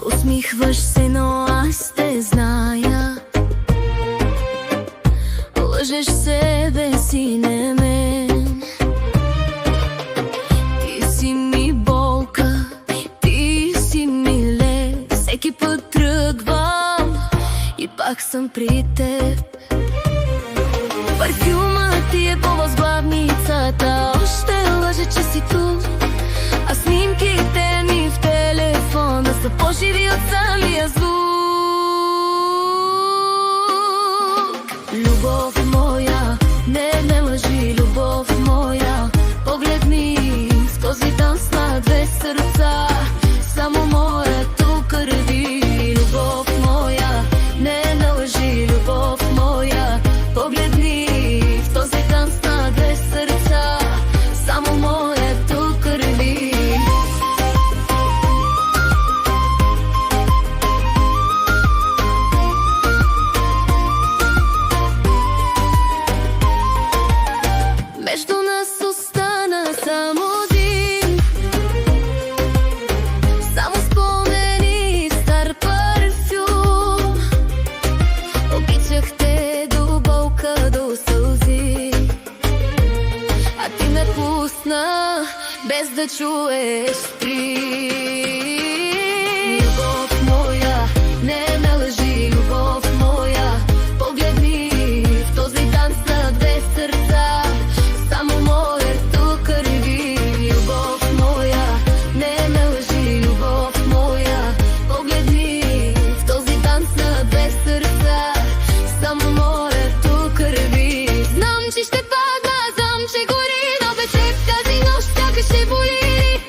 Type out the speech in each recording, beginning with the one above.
Усмихваш се, но аз те зная. Лъжеш себе си, не мен. Ти си ми болка, ти си ми лед. Всеки път тръгвам и пак съм при теб. Парфюмът ти е по възглавницата. Още лъже, че си тук, а снимките ми в телефона са по-живи от самия звук. Любов моя, не лъжи, любов моя. Погледни в този танц на две сърца, само моето кърви. Любов моя, не лъжи, любов моя. Погледни в този танц на две сърца, само моето кърви. Между нас остана само дим, само спомени и стар парфюм. Обичах те до болка, до сълзи, а ти ме пусна без да чуеш три. Любов моя, не лъжи, любов моя. Погледни в този танц на две сърца, само моето кърви. Любов моя, не лъжи, любов моя. Погледни в този танц на две сърца, само моето кърви. Знам, че ще падна, знам, че гори, но без теб тази нощ сякаш ще боли.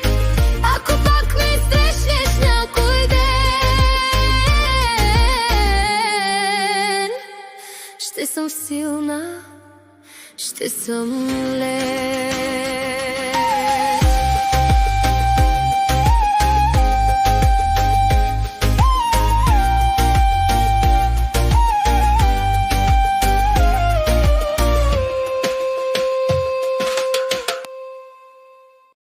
Ако пак ме срещнеш някой ден, ще съм силна, ще съм лед.